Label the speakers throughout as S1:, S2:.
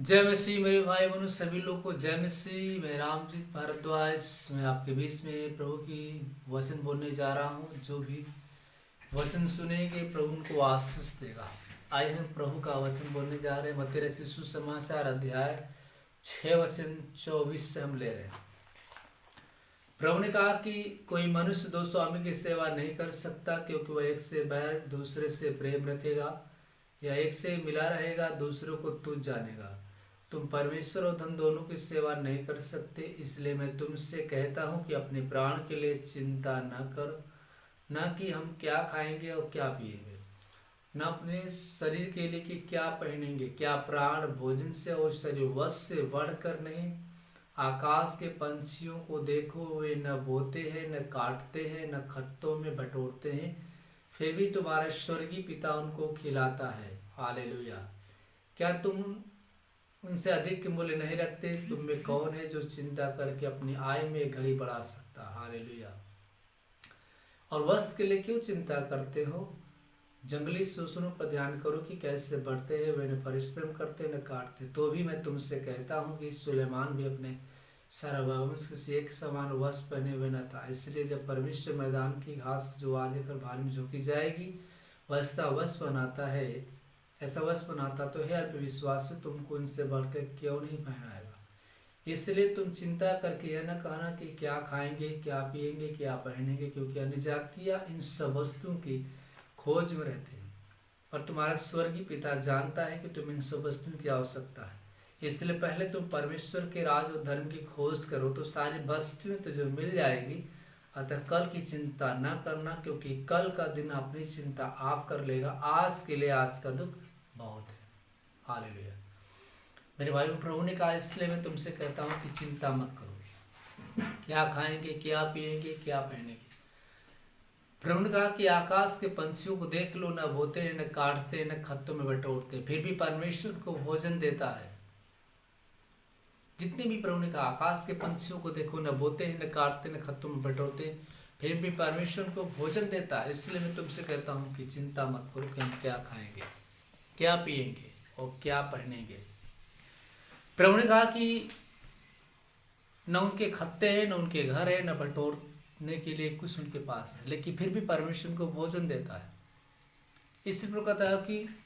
S1: जय मसीह मेरे भाई बहनों सभी लोग को जय मसीह। मैं रामजीत भारद्वाज, मैं आपके बीच में प्रभु की वचन बोलने जा रहा हूँ। जो भी वचन सुनेंगे प्रभु उनको आशीष देगा। आइए हम प्रभु का वचन बोलने जा रहे हैं। मत्ती रचित सुसमाचार अध्याय 6 वचन 24 से हम ले रहे हैं। प्रभु ने कहा कि कोई मनुष्य दो स्वामी की सेवा नहीं कर सकता, क्योंकि वह एक से बैर दूसरे से प्रेम रखेगा, या एक से मिला रहेगा दूसरों को तुच्छ जानेगा। तुम परमेश्वर और धन दोनों की सेवा नहीं कर सकते। इसलिए मैं तुमसे कहता हूँ कि अपने प्राण के लिए चिंता न करो, न कि हम क्या खाएंगे और क्या पिएंगे, न अपने शरीर के लिए कि क्या पहनेंगे। क्या प्राण भोजन से और शरीर वस्त्र से बढ़कर नहीं? आकाश के पंछियों को देखो, वे न बोते हैं, न काटते हैं, न खत्तों में बटोरते हैं, फिर भी तुम्हारा स्वर्गीय पिता उनको खिलाता है। हालेलुया। क्या तुम उनसे अधिक मूल्य नहीं रखते? तुम में कौन है जो चिंता करके अपनी आय में एक घड़ी बढ़ा सकता? हालेलुया। और वस्त्र के लिए क्यों चिंता करते हो? जंगली सूसनों पर ध्यान करो कि कैसे बढ़ते हैं। वे न परिश्रम करते न काटते। तो भी मैं तुमसे कहता हूँ कि सुलेमान भी अपने सार्वभौमिक किसी एक समान वस्त्र पहने हुए न था। इसलिए जब परमेश्वर मैदान की घास जो आज कर भारी में झोंकी जाएगी वस्ता वस्त्र बनाता है, ऐसा वस्त्र बनाता तो है अल्प विश्वास से तुमको इनसे बढ़कर क्यों नहीं पहनाएगा। इसलिए तुम चिंता करके यह न कहना कि क्या खाएंगे, क्या पिएंगे, क्या पहनेंगे, क्योंकि अन्य जातियाँ इन सब वस्तुओं की खोज में रहते हैं, पर तुम्हारा स्वर्गीय पिता जानता है कि तुम इन सब वस्तुओं की आवश्यकता है। इसलिए पहले तुम परमेश्वर के राज और धर्म की खोज करो तो सारी वस्तुएं तुझे मिल जाएगी। अतः कल की चिंता न करना, क्योंकि कल का दिन अपनी चिंता आप कर लेगा। आज के लिए आज का दुख बहुत है। हालेलुया। मेरे भाई प्रभु ने कहा, इसलिए मैं तुमसे कहता हूँ कि चिंता मत करो, क्या खाएंगे, क्या पिएंगे, क्या पहनेंगे। प्रभु ने कहा कि आकाश के पंछियों को देख लो, न बोते हैं, न काटते हैं, न खत्तों में बटोरते, फिर भी परमेश्वर को भोजन देता है। जितने भी प्रभु ने कहा, आकाश के पंछियों को देखो, न बोते हैं, न काटते, न खत्तों में बटोरते, फिर भी परमेश्वर को भोजन देता है। इसलिए मैं तुमसे कहता हूँ कि चिंता मत करो कि हम क्या खाएंगे, क्या पिएंगे और क्या पहनेंगे। प्रभु ने कहा कि न उनके खत्ते हैं, न उनके घर है, न बटोरने के लिए कुछ उनके पास है, लेकिन फिर भी परमेश्वर को भोजन देता है। इसी प्रकार कहता है कि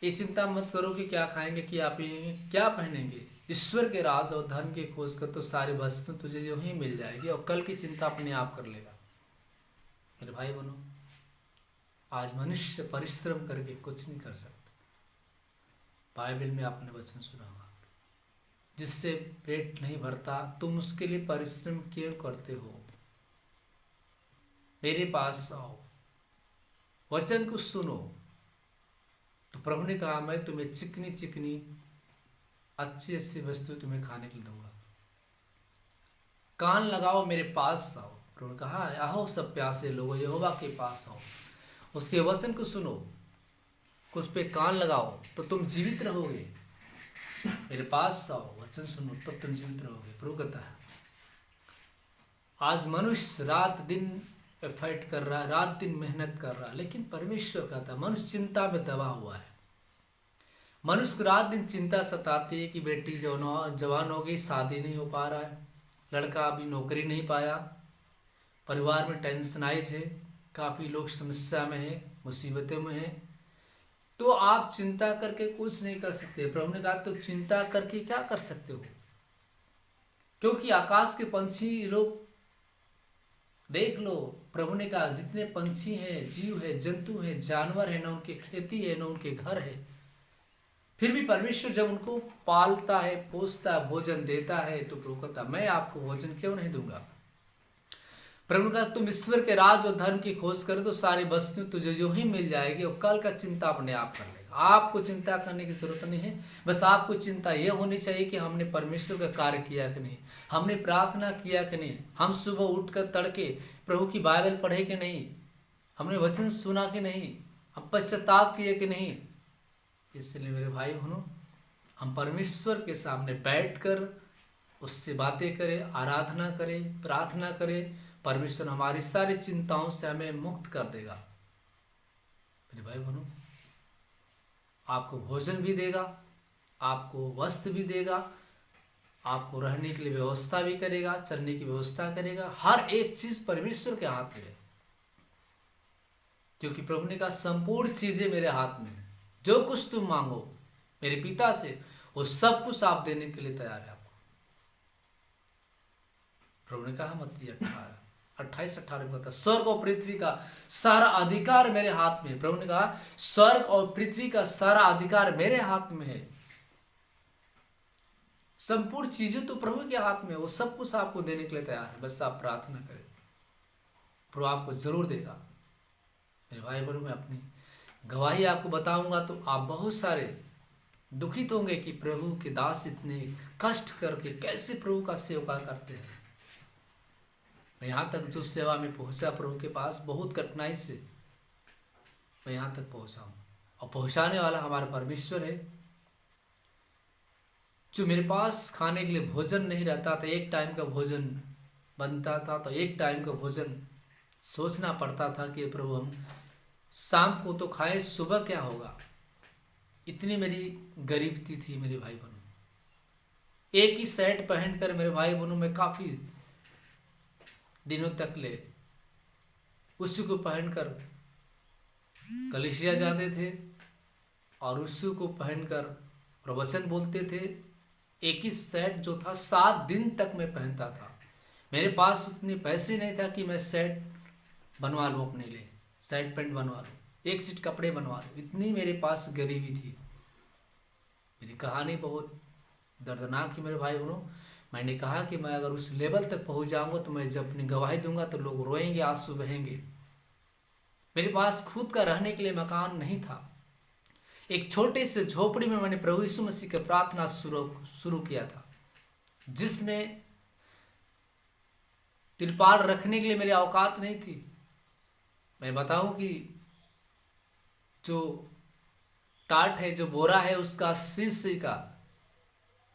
S1: ये चिंता मत करो कि क्या खाएंगे, क्या पिएंगे, क्या पहनेंगे। ईश्वर के राज और धन की खोज कर तो सारी वस्तु तुझे जो ही मिल जाएगी, और कल की चिंता अपने आप कर लेगा। मेरे भाई बनो, आज मनुष्य परिश्रम करके कुछ नहीं कर सकता। बाइबल में आपने वचन सुना होगा, जिससे पेट नहीं भरता तुम उसके लिए परिश्रम क्यों करते हो? मेरे पास आओ, वचन को सुनो। तो प्रभु ने कहा, मैं तुम्हें चिकनी चिकनी अच्छी अच्छी वस्तु तुम्हें खाने के लिए दूंगा। कान लगाओ, मेरे पास आओ। प्रभु ने कहा, आओ सब प्यासे लोगों, यहोवा के पास आओ, उसके वचन को सुनो, उस पे कान लगाओ तो तुम जीवित रहोगे। मेरे पास आओ, वचन सुनो, तब तुम जीवित रहोगे। प्रभु कहता है, आज मनुष्य रात दिन एफर्ट कर रहा है, रात दिन मेहनत कर रहा है, लेकिन परमेश्वर कहता है मनुष्य चिंता में दबा हुआ है। मनुष्य को रात दिन चिंता सताती है कि बेटी जवान हो गई, शादी नहीं हो पा रहा है, लड़का अभी नौकरी नहीं पाया, परिवार में टेंशनाइज है, काफ़ी लोग समस्या में है, मुसीबतों में है। तो आप चिंता करके कुछ नहीं कर सकते। प्रभु ने कहा, तो चिंता करके क्या कर सकते हो? क्योंकि आकाश के पंछी लोग देख लो। प्रभु ने कहा, जितने पंछी हैं, जीव है, जंतु है, जानवर है, न उनकी खेती है, न उनके घर है, फिर भी परमेश्वर जब उनको पालता है, पोसता है, भोजन देता है, तो प्रभु कहता, मैं आपको भोजन क्यों नहीं दूंगा? प्रभु ने कहा, तुम ईश्वर के राज और धर्म की खोज करो तो सारी वस्तु तुझे जो ही मिल जाएगी, और कल का चिंता अपने आप कर लेगा। आपको चिंता करने की जरूरत नहीं है। बस आपको चिंता यह होनी चाहिए कि हमने परमेश्वर का कार्य किया कि नहीं, हमने प्रार्थना किया कि नहीं, हम सुबह उठकर तड़के प्रभु की बाइबल पढ़े कि नहीं, हमने वचन सुना कि नहीं, हम पश्चाताप किए कि नहीं। इसलिए मेरे भाई बहनों, हम परमेश्वर के सामने बैठकर उससे बातें करें, आराधना करें, प्रार्थना करें। परमेश्वर हमारी सारी चिंताओं से हमें मुक्त कर देगा। मेरे भाई बहनों, आपको भोजन भी देगा, आपको वस्त्र भी देगा, आपको रहने के लिए व्यवस्था भी करेगा, चलने की व्यवस्था करेगा। हर एक चीज परमेश्वर के हाथ में है, क्योंकि प्रभु ने कहा संपूर्ण चीजें मेरे हाथ में है, जो कुछ तुम मांगो मेरे पिता से वो सब कुछ आप देने के लिए तैयार है आपको। प्रभु ने कहा मत्ती 28-18 में कहता स्वर्ग और पृथ्वी का सारा अधिकार मेरे हाथ में। प्रभु ने कहा स्वर्ग और पृथ्वी का सारा अधिकार मेरे हाथ में है। संपूर्ण चीजें तो प्रभु के हाथ में है, वो सब कुछ आपको देने के लिए तैयार है, बस आप प्रार्थना करें, प्रभु आपको जरूर देगा। मेरे भाई बहनों, मैं अपनी गवाही आपको बताऊंगा तो आप बहुत सारे दुखित होंगे कि प्रभु के दास इतने कष्ट करके कैसे प्रभु का सेवा करते हैं। मैं यहाँ तक जो सेवा में पहुंचा प्रभु के पास बहुत कठिनाई से मैं यहाँ तक पहुंचा हूँ, और पहुंचाने वाला हमारा परमेश्वर है। जो मेरे पास खाने के लिए भोजन नहीं रहता था, एक टाइम का भोजन बनता था तो एक टाइम का भोजन सोचना पड़ता था कि प्रभु हम शाम को तो खाए, सुबह क्या होगा। इतनी मेरी गरीबी थी मेरे भाई बहनों। एक ही शर्ट पहनकर मेरे भाई बहनों में काफी दिनों तक ले उसी को पहनकर कलीसिया जाते थे और उसी को पहनकर प्रवचन बोलते थे। एक ही शर्ट जो था 7 दिन तक मैं पहनता था। मेरे पास उतने पैसे नहीं था कि मैं शर्ट बनवा लूँ अपने लिए, शर्ट पैंट बनवा लूँ, एक सेट कपड़े बनवा लूँ, इतनी मेरे पास गरीबी थी। मेरी कहानी बहुत दर्दनाक है मेरे भाई बहनों। मैंने कहा कि मैं अगर उस लेवल तक पहुंच जाऊंगा तो मैं जब अपनी गवाही दूंगा तो लोग रोएंगे, आंसू बहेंगे। मेरे पास खुद का रहने के लिए मकान नहीं था। एक छोटे से झोपड़ी में मैंने प्रभु यीशु मसीह की प्रार्थना शुरू किया था, जिसमें तिरपाल रखने के लिए मेरी औकात नहीं थी। मैं बताऊं कि जो टाट है, जो बोरा है, उसका शीशे का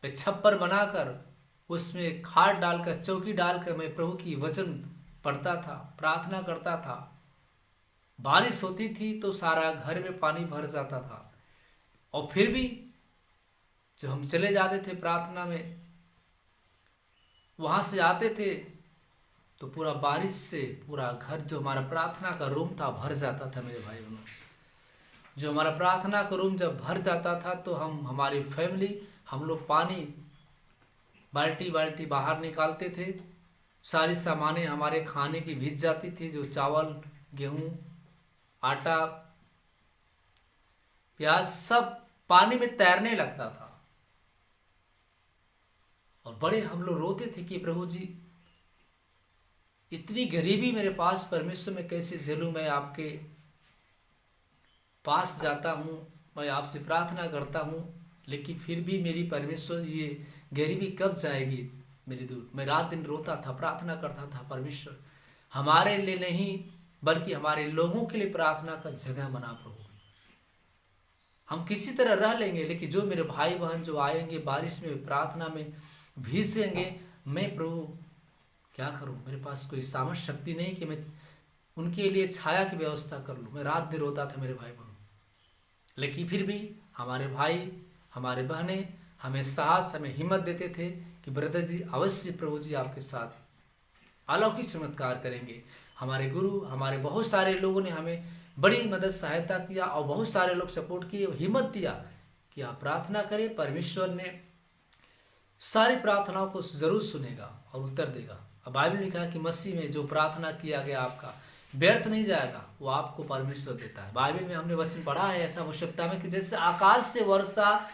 S1: मैं छप्पर बनाकर उसमें खाट डालकर, चौकी डालकर मैं प्रभु की वचन पढ़ता था, प्रार्थना करता था। बारिश होती थी तो सारा घर में पानी भर जाता था, और फिर भी जब हम चले जाते थे प्रार्थना में, वहां से आते थे तो पूरा बारिश से पूरा घर, जो हमारा प्रार्थना का रूम था, भर जाता था मेरे भाई बहनों। जो हमारा प्रार्थना का रूम जब भर जाता था तो हमारी फैमिली, हम लोग पानी बाल्टी बाल्टी बाहर निकालते थे। सारी सामानें हमारे खाने की भीज जाती थी, जो चावल, गेहूं, आटा, प्याज सब पानी में तैरने लगता था। और बड़े हम लोग रोते थे कि प्रभु जी इतनी गरीबी मेरे पास, परमेश्वर में कैसे झेलूं। मैं आपके पास जाता हूं, मैं आपसे प्रार्थना करता हूं, लेकिन फिर भी मेरी परमेश्वर ये गरीबी कब जाएगी मेरी दूर। मैं रात दिन रोता था, प्रार्थना करता था, परमेश्वर हमारे लिए नहीं बल्कि हमारे लोगों के लिए प्रार्थना का जगह बना प्रभु। हम किसी तरह रह लेंगे, लेकिन जो मेरे भाई बहन जो आएंगे बारिश में, प्रार्थना में भीगेंगे, मैं प्रभु क्या करूं। मेरे पास कोई सामर्थ्य शक्ति नहीं कि मैं उनके लिए छाया की व्यवस्था कर लूं। मैं रात दिन रोता था मेरे भाई बहनों, लेकिन फिर भी हमारे भाई, हमारे बहनें हमें साहस, हमें हिम्मत देते थे कि ब्रदर जी अवश्य प्रभु जी आपके साथ अलौकिक चमत्कार करेंगे। हमारे गुरु, हमारे बहुत सारे लोगों ने हमें बड़ी मदद, सहायता किया, और बहुत सारे लोग सपोर्ट किए, हिम्मत दिया कि आप प्रार्थना करें, परमेश्वर ने सारी प्रार्थनाओं को जरूर सुनेगा और उत्तर देगा। अब बाइबल में लिखा है कि मसीह में जो प्रार्थना किया गया आपका व्यर्थ नहीं जाएगा, वो आपको परमेश्वर देता है। बाइबल में हमने वचन पढ़ा है ऐसा आवश्यकता में कि जैसे आकाश से वर्षा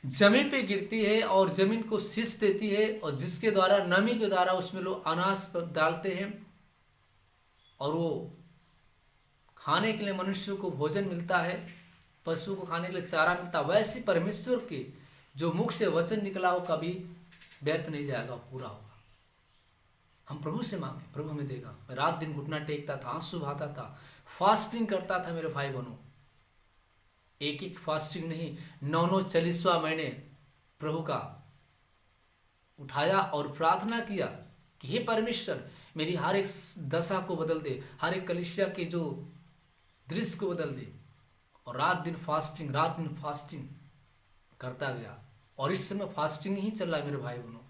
S1: जमीन पे गिरती है और जमीन को शीष देती है, और जिसके द्वारा, नमी के द्वारा उसमें लोग अनाज डालते हैं और वो खाने के लिए मनुष्य को भोजन मिलता है, पशु को खाने के लिए चारा मिलता है, वैसे परमेश्वर के जो मुख से वचन निकला हो कभी व्यर्थ नहीं जाएगा, पूरा होगा। हम प्रभु से मांगे, प्रभु हमें देगा। मैं रात दिन घुटना टेकता था, आंसू बहाता था, फास्टिंग करता था मेरे भाई बहनों। एक एक फास्टिंग नहीं, 9 40वां मैंने प्रभु का उठाया और प्रार्थना किया कि हे परमेश्वर मेरी हर एक दशा को बदल दे, हर एक कलीसिया के जो दृश्य को बदल दे। और रात दिन फास्टिंग, रात दिन फास्टिंग। करता गया। और इस समय फास्टिंग ही चल रहा है मेरे भाई बहनों।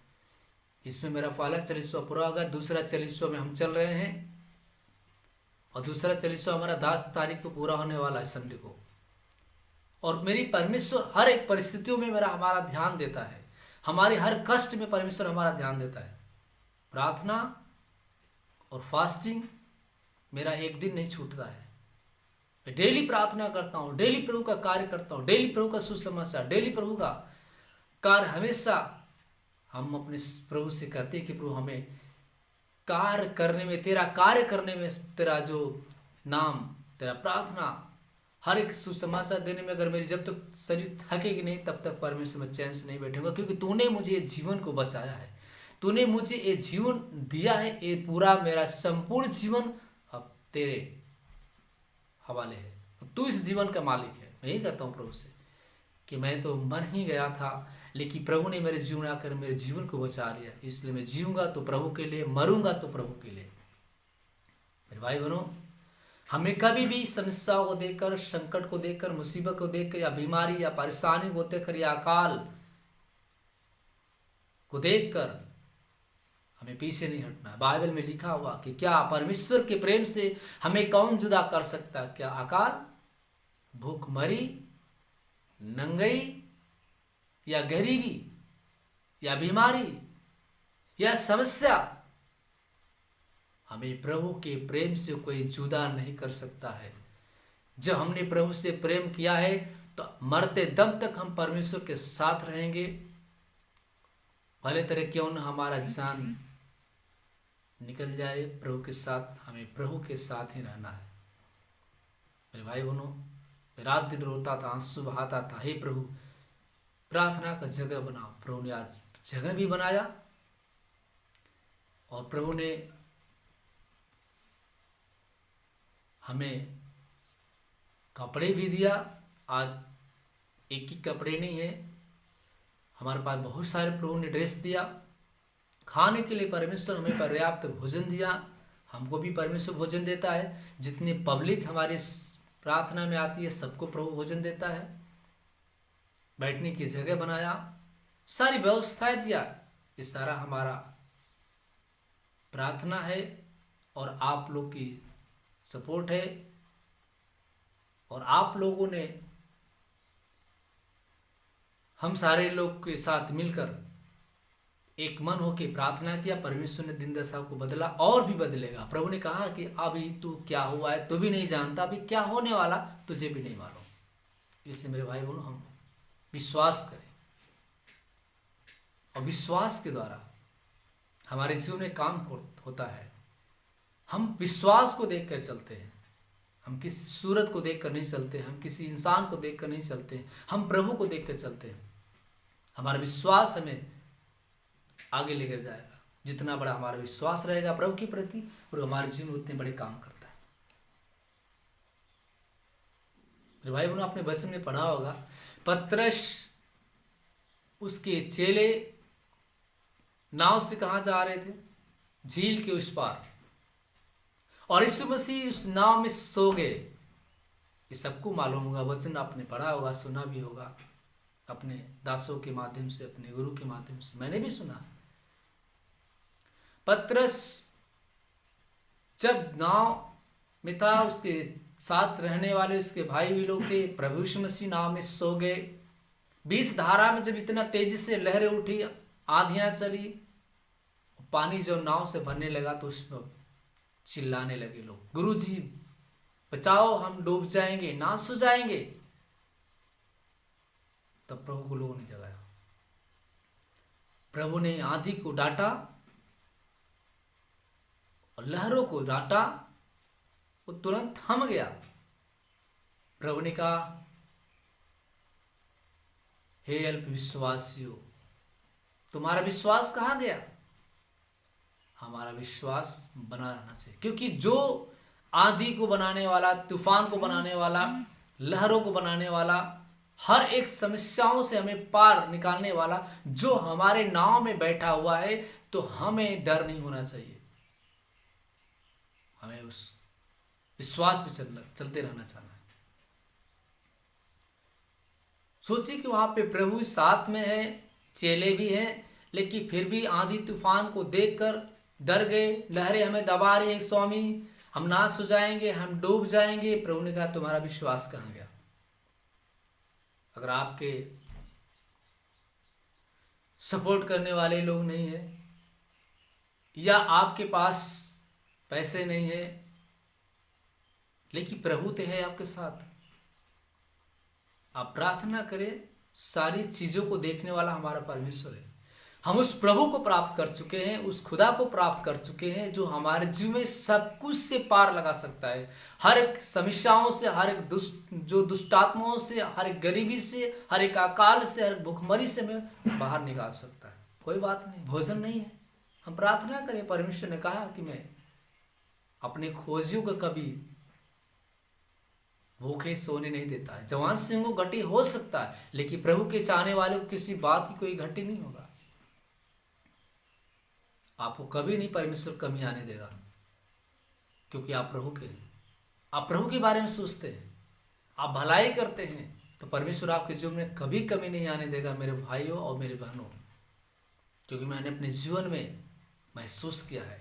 S1: इसमें मेरा पहला 40वां पूरा होगा, दूसरा 40वां में हम चल रहे हैं और दूसरा 40वां हमारा 10 तारीख को पूरा होने वाला है संडे को। और मेरी परमेश्वर हर एक परिस्थितियों में मेरा हमारा ध्यान देता है, हमारे हर कष्ट में परमेश्वर हमारा ध्यान देता है। प्रार्थना और फास्टिंग मेरा एक दिन नहीं छूटता है। मैं डेली प्रार्थना करता हूँ, डेली प्रभु का कार्य करता हूँ, डेली प्रभु का सुसमाचार, डेली प्रभु का कार्य। हमेशा हम अपने प्रभु से कहते हैं कि प्रभु हमें कार्य करने में, तेरा कार्य करने में, तेरा जो नाम, तेरा प्रार्थना, हर एक सुसमाचार देने में अगर मेरी जब तक शरीर थकेगी नहीं तब तक परमेश्वर में चैन से नहीं बैठूंगा, क्योंकि तूने मुझे ये जीवन को बचाया है, तूने मुझे ये जीवन दिया है। ये पूरा मेरा संपूर्ण जीवन अब तेरे हवाले है, तू इस जीवन का मालिक है। मैं यही कहता हूँ प्रभु से कि मैं तो मर ही गया था, लेकिन प्रभु ने मेरे जीवन आकर मेरे जीवन को बचा लिया, इसलिए मैं जीऊंगा तो प्रभु के लिए, मरूंगा तो प्रभु के लिए। मेरे भाई बहनों, हमें कभी भी समस्याओं को देखकर, संकट को देखकर, मुसीबत को देखकर, या बीमारी या परेशानी को देखकर, या अकाल को देखकर हमें पीछे नहीं हटना है। बाइबल में लिखा हुआ कि क्या परमेश्वर के प्रेम से हमें कौन जुदा कर सकता है? क्या अकाल, भूखमरी, नंगई, या गरीबी, या बीमारी, या समस्या? हमें प्रभु के प्रेम से कोई जुदा नहीं कर सकता है। जब हमने प्रभु से प्रेम किया है तो मरते दम तक हम परमेश्वर के साथ रहेंगे। भले तरह क्यों न हमारा जान निकल जाए, प्रभु के साथ, हमें प्रभु के साथ ही रहना है। मेरे भाई बहनों, मैं रात दिन रोता था, आंसू बहाता था, हे प्रभु प्रार्थना का जगह बनाओ। प्रभु ने आज जगह भी बनाया और प्रभु ने हमें कपड़े भी दिया। आज एक ही कपड़े नहीं है, हमारे पास बहुत सारे प्रभु ने ड्रेस दिया। खाने के लिए परमेश्वर हमें पर्याप्त भोजन दिया, हमको भी परमेश्वर भोजन देता है। जितनी पब्लिक हमारी प्रार्थना में आती है सबको प्रभु भोजन देता है। बैठने की जगह बनाया, सारी व्यवस्थाएं दिया। ये सारा हमारा प्रार्थना है और आप लोग की सपोर्ट है। और आप लोगों ने हम सारे लोग के साथ मिलकर एक मन होकर प्रार्थना किया। परमेश्वर ने दिन दशा को बदला और भी बदलेगा। प्रभु ने कहा कि अभी तू क्या हुआ है तू भी नहीं जानता, अभी क्या होने वाला तुझे भी नहीं मालूम। इसलिए मेरे भाई बहनों, हम विश्वास करें और विश्वास के द्वारा हमारे जीवन में काम होता है। हम विश्वास को देखकर चलते हैं, हम किसी सूरत को देखकर नहीं चलते, हम किसी इंसान को देखकर नहीं चलते, हम प्रभु को देखकर चलते हैं। हमारा विश्वास हमें आगे लेकर जाएगा। जितना बड़ा हमारा विश्वास रहेगा प्रभु के प्रति, और हमारे जीवन में उतने बड़े काम करता है। मेरे भाई बहनों, आपने वचन में पढ़ा होगा, पतरस उसके चेले नाव से कहाँ जा रहे थे? झील के उस पार, और यीशु मसीह उस नाव में सो गए। ये सबको मालूम होगा, वचन आपने पढ़ा होगा, सुना भी होगा अपने दासों के माध्यम से, अपने गुरु के माध्यम से, मैंने भी सुना। पतरस जब नाव में था, उसके साथ रहने वाले उसके भाई भी लोग थे, प्रभु यीशु मसीह नाव में सो गए। 20 धारा में जब इतना तेजी से लहरें उठी, आंधियां चली, पानी जो नाव से भरने लगा तो उसमें चिल्लाने लगे लोग, गुरुजी बचाओ, हम डूब जाएंगे, नाश हो जाएंगे। तब प्रभु को लोगों ने जगाया। प्रभु ने आंधी को डांटा और लहरों को डांटा, वो तुरंत थम गया। प्रभु ने कहा, हे अल्प विश्वासियों, तुम्हारा विश्वास कहाँ गया? हमारा विश्वास बना रहना चाहिए, क्योंकि जो आंधी को बनाने वाला, तूफान को बनाने वाला, लहरों को बनाने वाला, हर एक समस्याओं से हमें पार निकालने वाला जो हमारे नाव में बैठा हुआ है, तो हमें डर नहीं होना चाहिए। हमें उस विश्वास पे चलते रहना चाहिए। सोचिए कि वहाँ पे प्रभु साथ में है, चेले भी हैं, लेकिन फिर भी आंधी तूफान को देखकर डर गए। लहरें हमें दबा रही हैं स्वामी, हम नाश हो जाएंगे, हम डूब जाएंगे। प्रभु ने कहा तुम्हारा विश्वास कहाँ गया? अगर आपके सपोर्ट करने वाले लोग नहीं है या आपके पास पैसे नहीं है, लेकिन प्रभु तो है आपके साथ, आप प्रार्थना करें। सारी चीजों को देखने वाला हमारा परमेश्वर है। हम उस प्रभु को प्राप्त कर चुके हैं, उस खुदा को प्राप्त कर चुके हैं जो हमारे जीवन में सब कुछ से पार लगा सकता है। हर एक समस्याओं से, हर एक दुष्ट आत्माओं से, हर एक गरीबी से, हर एक अकाल से, हर एक भूखमरी से हमें बाहर निकाल सकता है। कोई बात नहीं, भोजन नहीं है, हम प्रार्थना करें। परमेश्वर ने कहा कि मैं अपने खोजियों को कभी भूखे सोने नहीं देता है। जवान सिंह को घटी हो सकता है, लेकिन प्रभु के चाहने वाले को किसी बात की कोई घटी नहीं होगा। आपको कभी नहीं परमेश्वर कमी आने देगा, क्योंकि आप प्रभु के हैं। आप प्रभु के बारे में सोचते हैं, आप भलाई करते हैं, तो परमेश्वर आपके जीवन में कभी कमी नहीं आने देगा मेरे भाइयों और मेरे बहनों। क्योंकि मैंने अपने जीवन में महसूस किया है,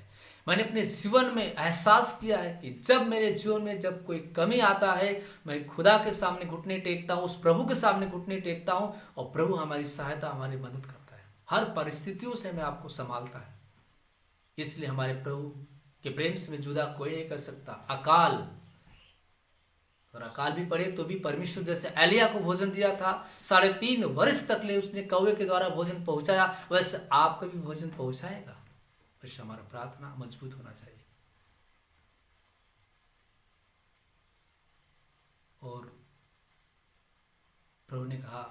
S1: मैंने अपने जीवन में एहसास किया है कि जब मेरे जीवन में जब कोई कमी आता है, मैं खुदा के सामने घुटने टेकता हूँ, उस प्रभु के सामने घुटने टेकता हूँ, और प्रभु हमारी सहायता, हमारी मदद करता है। हर परिस्थितियों से हमें आपको संभालता है। इसलिए हमारे प्रभु के प्रेम से में जुदा कोई नहीं कर सकता। अकाल, अगर अकाल भी पड़े तो भी परमेश्वर जैसे एलिया को भोजन दिया था, 3.5 वर्ष तक ले उसने कौवे के द्वारा भोजन पहुंचाया, वैसे आपका भी भोजन पहुंचाएगा। वैसे हमारा प्रार्थना मजबूत होना चाहिए। और प्रभु ने कहा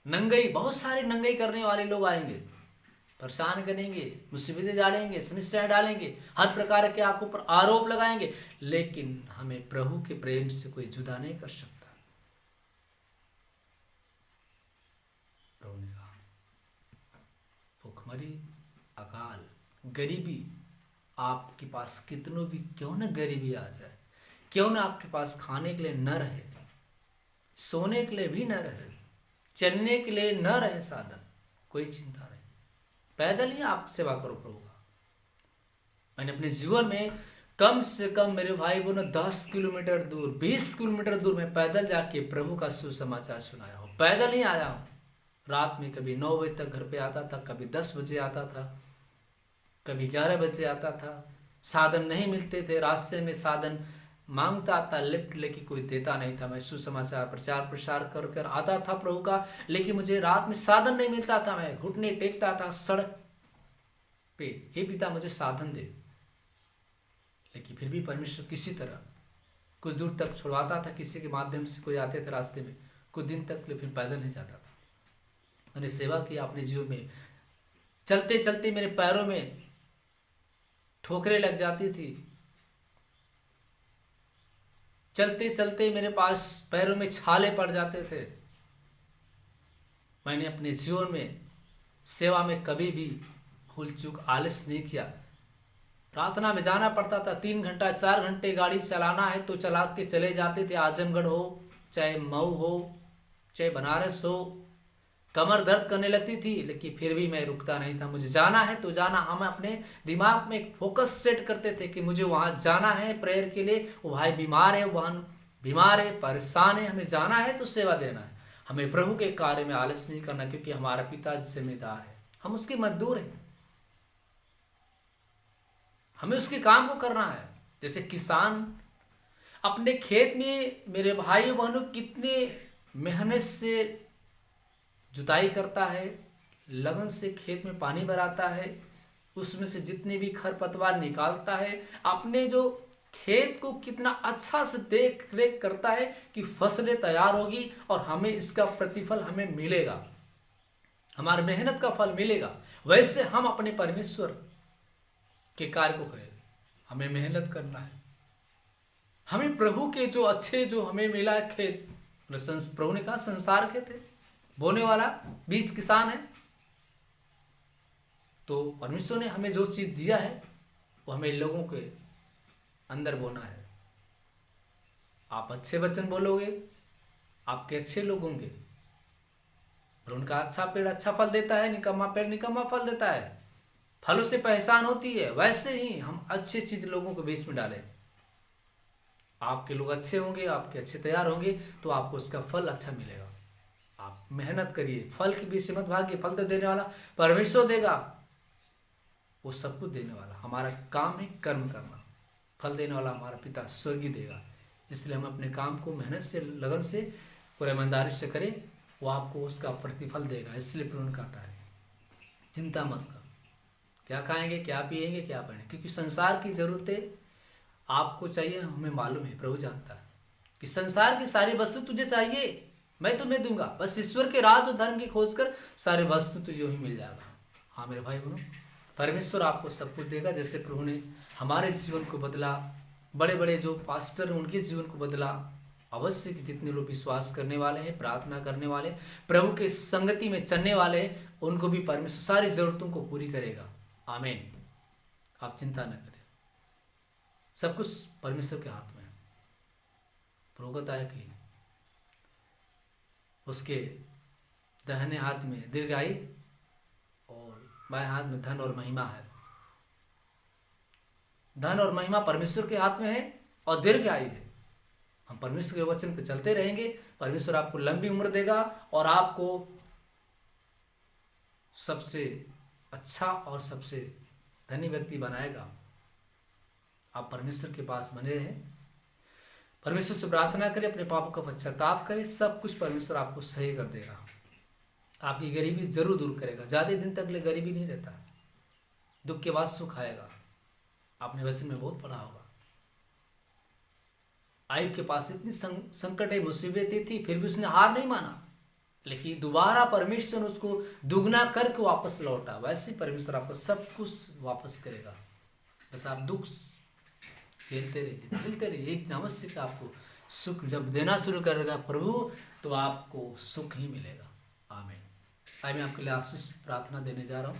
S1: नंगई, बहुत सारे नंगई करने वाले लोग आएंगे, परेशान करेंगे, मुसीबतें डालेंगे, समस्याएं डालेंगे, हर प्रकार के आपके ऊपर आरोप लगाएंगे, लेकिन हमें प्रभु के प्रेम से कोई जुदा नहीं कर सकता। प्रभु ने कहा भूखमरी, अकाल, गरीबी, आपके पास कितनों भी क्यों न गरीबी आ जाए, क्यों न आपके पास खाने के लिए न रहे, सोने के लिए भी न रहे, चलने के लिए न रहे साधन, कोई चिंता नहीं, पैदल ही आप सेवा करो प्रभु का। मैंने अपने जीवन में कम से कम मेरे भाई बहनों 10 किलोमीटर दूर, 20 किलोमीटर दूर मैं पैदल जाके प्रभु का सुसमाचार सुनाया हूँ। पैदल ही आया हूँ। रात में कभी 9 बजे तक घर पे आता था, कभी 10 बजे आता था, कभी 11 बजे आता था। साधन नहीं मिलते थे, रास्ते में साधन मांगता था, लिफ्ट लेके कोई देता नहीं था। मैं सुसमाचार प्रचार प्रसार कर कर आता था प्रभु का, लेकिन मुझे रात में साधन नहीं मिलता था। मैं घुटने टेकता था सड़क पे, हे पिता मुझे साधन दे। लेकिन फिर भी परमेश्वर किसी तरह कुछ दूर तक छुड़वाता था, किसी के माध्यम से कोई आते थे रास्ते में, कुछ दिन तक फिर पैदल नहीं जाता था। मैंने सेवा की अपने जीवन में, चलते चलते मेरे पैरों में ठोकरें लग जाती थी, चलते चलते मेरे पास पैरों में छाले पड़ जाते थे। मैंने अपने जीवन में सेवा में कभी भी भूल चूक आलस नहीं किया। प्रार्थना में जाना पड़ता था, 3 घंटा 4 घंटे गाड़ी चलाना है तो चला के चले जाते थे। आजमगढ़ हो, चाहे मऊ हो, चाहे बनारस हो, कमर दर्द करने लगती थी, लेकिन फिर भी मैं रुकता नहीं था। मुझे जाना है तो जाना। हम अपने दिमाग में एक फोकस सेट करते थे कि मुझे वहाँ जाना है प्रेयर के लिए। वो भाई बीमार है, वहाँ बीमार है, परेशान है, हमें जाना है तो सेवा देना है। हमें प्रभु के कार्य में आलस नहीं करना, क्योंकि हमारा पिता जिम्मेदार है, हम उसके मजदूर हैं, हमें उसके काम को करना है। जैसे किसान अपने खेत में, मेरे भाई बहनों, कितने मेहनत से जुताई करता है, लगन से खेत में पानी भराता है, उसमें से जितने भी खरपतवार निकालता है, अपने जो खेत को कितना अच्छा से देख रेख करता है कि फसलें तैयार होगी और हमें इसका प्रतिफल हमें मिलेगा, हमारी मेहनत का फल मिलेगा। वैसे हम अपने परमेश्वर के कार्य को करें, हमें मेहनत करना है। हमें प्रभु के जो अच्छे जो हमें मिला है खेत, प्रभु ने कहा संसार के थे, बोने वाला बीज किसान है। तो परमेश्वर ने हमें जो चीज दिया है वो हमें लोगों के अंदर बोना है। आप अच्छे वचन बोलोगे, आपके अच्छे लोग होंगे, और उनका अच्छा पेड़ अच्छा फल देता है, निकम्मा पेड़ निकम्मा फल देता है। फलों से पहचान होती है। वैसे ही हम अच्छी चीज लोगों के बीच में डालें। आपके लोग अच्छे होंगे, आपके अच्छे तैयार होंगे, तो आपको उसका फल अच्छा मिलेगा। आप मेहनत करिए, फल के पीछे मत भागिए। फल तो देने वाला परमेश्वर देगा, वो सब कुछ देने वाला। हमारा काम है कर्म करना, फल देने वाला हमारा पिता स्वर्गीय देगा। इसलिए हम अपने काम को मेहनत से, लगन से, पूरे ईमानदारी से करें, वो आपको उसका प्रतिफल देगा। इसलिए प्रभु कहता है चिंता मत कर, क्या खाएंगे, क्या पिएंगे, क्या पहनेंगे, क्योंकि संसार की जरूरतें आपको चाहिए, हमें मालूम है। प्रभु जानता है कि संसार की सारी वस्तु तुझे चाहिए, मैं तुम्हें दूंगा। बस ईश्वर के राज और धर्म की खोज कर, सारे वस्तु तुझे ही मिल जाएगा। हाँ मेरे भाई बहनों, परमेश्वर आपको सब कुछ देगा। जैसे प्रभु ने हमारे जीवन को बदला, बड़े बड़े जो पास्टर हैं उनके जीवन को बदला, अवश्य कि जितने लोग विश्वास करने वाले हैं, प्रार्थना करने वाले, प्रभु के संगति में चलने वाले हैं, उनको भी परमेश्वर सारी जरूरतों को पूरी करेगा। आमीन। आप चिंता न करें, सब कुछ परमेश्वर के हाथ में है। प्रभु कहता है कि उसके दाहिने हाथ में दीर्घायु और बाएं हाथ में धन और महिमा है। धन और महिमा परमेश्वर के हाथ में है और दीर्घायु है। हम परमेश्वर के वचन पे चलते रहेंगे, परमेश्वर आपको लंबी उम्र देगा और आपको सबसे अच्छा और सबसे धनी व्यक्ति बनाएगा। आप परमेश्वर के पास बने रहें, परमेश्वर से प्रार्थना करें, अपने पापों का पश्चाताप करें, सब कुछ परमेश्वर आपको सही कर देगा। आपकी गरीबी जरूर दूर करेगा। ज्यादा दिन तक ले गरीबी नहीं रहता, दुख के बाद सुख आएगा। आपने वचन में बहुत पढ़ा होगा, आयुब के पास इतनी संकट मुसीबतें थी, फिर भी उसने हार नहीं माना, लेकिन दोबारा परमेश्वर उसको दुगना करके वापस लौटा। वैसे परमेश्वर आपको सब कुछ वापस करेगा। बस आप दुख झेलते रहिए, झेलते रहिए। एक आवश्यक आपको सुख जब देना शुरू करेगा प्रभु, तो आपको सुख ही मिलेगा। आमीन। आज मैं आपके लिए आशीष प्रार्थना देने जा रहा हूँ।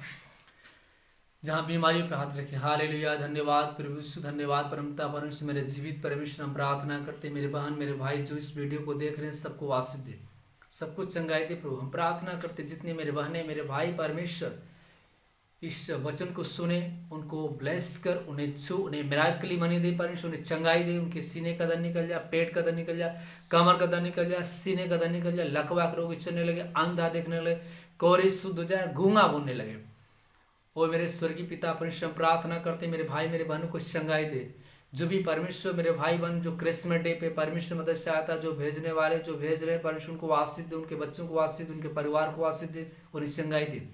S1: जहाँ बीमारियों पे हाथ रखे, हालेलुया। धन्यवाद प्रभु यीशु, धन्यवाद परमपिता परमेश्वर, मेरे जीवित परमेश्वर। हम प्रार्थना करते मेरे बहन मेरे भाई जो इस वीडियो को देख रहे हैं, सबको आशीष दे, सबको चंगाई दे प्रभु। हम प्रार्थना करते जितने मेरे बहनें मेरे भाई परमेश्वर इस वचन को सुने, उनको ब्लेस कर, उन्हें छू, उन्हें मिराकली मनी दे परमेश्वर, उन्हें चंगाई दे। उनके सीने का दर्द निकल जाए, पेट का दर्द निकल जाए, कमर का दर्द निकल जाए, सीने का दर्द निकल जाए, लकवा रोग चलने लगे, अंधा देखने लगे, कोरे शुद्ध हो जाए, गूंगा बोलने लगे। ओ मेरे स्वर्गीय पिता परमेश्वर, प्रार्थना करते मेरे भाई मेरे बहनों को चंगाई दे। जो भी परमेश्वर मेरे भाई बहन जो क्रिसमस डे पे परमेश्वर मदद से आता, जो भेजने वाले जो भेज रहे परमेश्वर, उनको आशीष दे, उनके बच्चों को आशीष दे, उनके परिवार को आशीष दे, उन्हें चंगाई दे।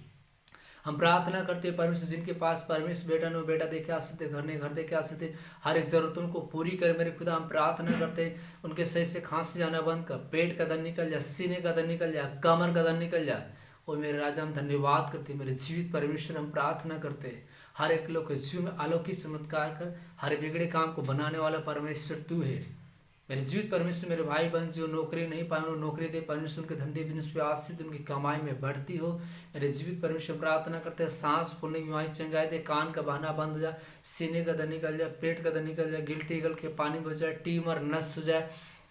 S1: हम प्रार्थना करते हैं परमेश्वर, जिनके पास परमेश्वर बेटा ने बेटा देके आशीष दे, घर ने घर देके आशीष दे, हर एक जरूरतों को पूरी करे मेरे खुदा। हम प्रार्थना करते हैं उनके सही से खांसी जाना बंद कर, पेट का दर्द निकल जाए, सीने का दर्द निकल जाए, कमर का दर्द निकल जाए। और मेरे राजा हम धन्यवाद करते हैं मेरे जीवित परमेश्वर। हम प्रार्थना करते हैं हर एक लोग के जीव में अलौकिक चमत्कार कर, हर बिगड़े काम को बनाने वाला परमेश्वर तू है मेरे जीवित परमेश्वर। मेरे भाई बहन जो नौकरी नहीं पाए उन्हें नौकरी दे परमेश्वर, उनके धंधे बिजनेस पे आशीष, उनकी कमाई में बढ़ती हो मेरे जीवित परमेश्वर। प्रार्थना करते हैं सांस फूलने की बीमारी चंगाई दे, कान का बहाना बंद हो जाए, सीने का दर्द निकल जाए, पेट का दर्द निकल जाए, गिल्टी गल के पानी हो जाए, ट्यूमर नष्ट हो जाए,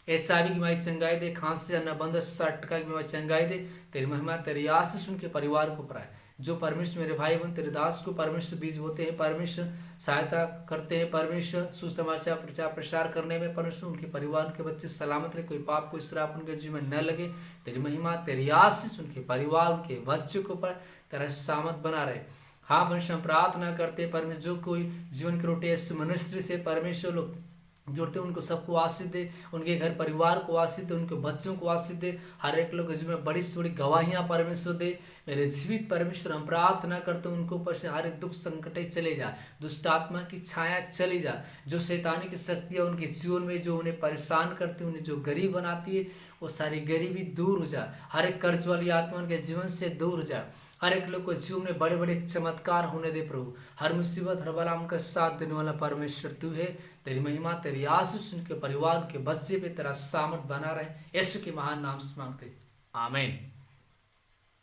S1: HIV की बीमारी चंगाई दे, खांसी जाना बंद, सटका की बीमारी चंगाई दे। तेरी महिमा तेरी आशीष उनके परिवार को पाए। जो परमेश्वर मेरे भाई बहन तेरे दास को परमेश्वर बीज बोते हैं, परमेश्वर सहायता करते हैं, परमेश्वर सुसमाचार प्रचार प्रसार करने में परमेश्वर, उनके परिवार के बच्चे सलामत रहे, कोई पाप कोई श्राप उनके जीवन में न लगे। तेरी महिमा तेरी आशीष उनके परिवार उनके बच्चों के ऊपर तेरा सामत बना रहे। हाँ परमेश्वर प्रार्थना करते परमेश्वर, जो कोई जीवन की रोटी मनुष्य से परमेश्वर लोग जुड़ते उनको सबको आशीष दे, उनके घर परिवार को आशीष दे, उनके बच्चों को आशीष दे, हर एक लोग जिसमें बड़ी से बड़ी गवाहियाँ परमेश्वर दे मेरे जीवित परमेश्वर। हम प्रार्थना करते हैं उनको ऊपर से हर एक दुख संकट चले जाए, दुष्ट आत्मा की छाया चली जाए, जो शैतानी की शक्तियाँ उनके जीवन में जो उन्हें परेशान करती है, उन्हें जो गरीब बनाती है, वो सारी गरीबी दूर हो जाए, हर एक कर्ज वाली आत्मा उनके जीवन से दूर हो जाए, हर एक लोग को जीवन में बड़े बड़े चमत्कार होने दे प्रभु। हर मुसीबत हर बला उनका साथ देने वाला परमेश्वर तू है। तेरी महिमा तेरी आशीष उनके परिवार उनके बच्चे पे तेरा सामर्थ बना रहे, यीशु के महान नाम से मांगते आमीन।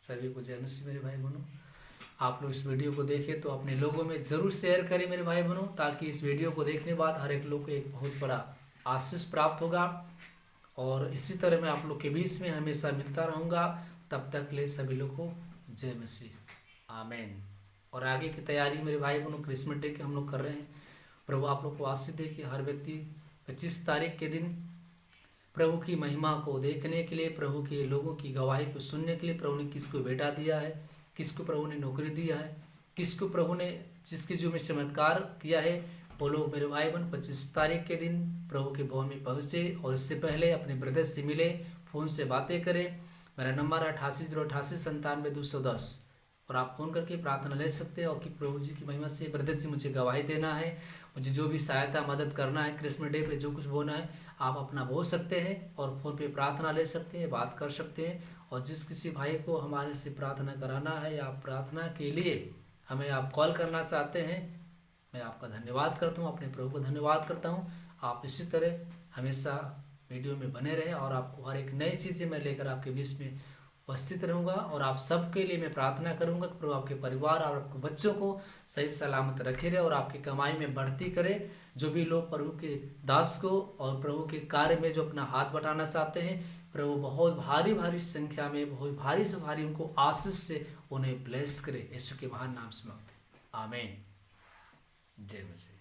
S1: सभी को जय मसीह मेरे भाई बहनों। आप लोग इस वीडियो को देखें तो अपने लोगों में जरूर शेयर करें मेरे भाई बहनों, ताकि इस वीडियो को देखने के बाद हर एक लोग को एक बहुत बड़ा आशीष प्राप्त होगा। और इसी तरह मैं आप लोग के बीच में हमेशा मिलता रहूँगा। तब तक ले सभी लोग को जय मसीह, आमीन। और आगे की तैयारी मेरे भाई बहनों क्रिसमस डे की हम लोग कर रहे हैं। प्रभु आप लोग को आशीष दे कि हर व्यक्ति 25 तारीख के दिन प्रभु की महिमा को देखने के लिए, प्रभु के लोगों की गवाही को सुनने के लिए, प्रभु ने किसको बेटा दिया है, किसको प्रभु ने नौकरी दिया है, किसको प्रभु ने जिसके जो में चमत्कार किया है, वो लोग मेरे भाई बहन 25 तारीख के दिन प्रभु के भवन में पहुँचे और इससे पहले अपने ब्रदर से मिले, फ़ोन से बातें करें। मेरा नंबर है 8808897210 और आप फ़ोन करके प्रार्थना ले सकते हैं और कि प्रभु जी की महिमा से ब्रदर जी मुझे गवाही देना है, मुझे जो भी सहायता मदद करना है, क्रिसमस डे पे जो कुछ बोलना है आप अपना बोल सकते हैं और फ़ोन पे प्रार्थना ले सकते हैं, बात कर सकते हैं। और जिस किसी भाई को हमारे से प्रार्थना कराना है या प्रार्थना के लिए हमें आप कॉल करना चाहते हैं, मैं आपका धन्यवाद करता हूँ, अपने प्रभु को धन्यवाद करता हूँ। आप इसी तरह हमेशा वीडियो में बने रहें और आपको हर एक नई चीज़ें मैं लेकर आपके बीच में उपस्थित रहूँगा। और आप सबके लिए मैं प्रार्थना करूँगा कि प्रभु आपके परिवार और आपके बच्चों को सही सलामत रखे रहे और आपकी कमाई में बढ़ती करे। जो भी लोग प्रभु के दास को और प्रभु के कार्य में जो अपना हाथ बटाना चाहते हैं, प्रभु बहुत भारी भारी संख्या में, बहुत भारी से भारी उनको आशीष से उन्हें ब्लेस करे, यीशु के महान नाम से मांगते हैं, आमीन। जय मसीह।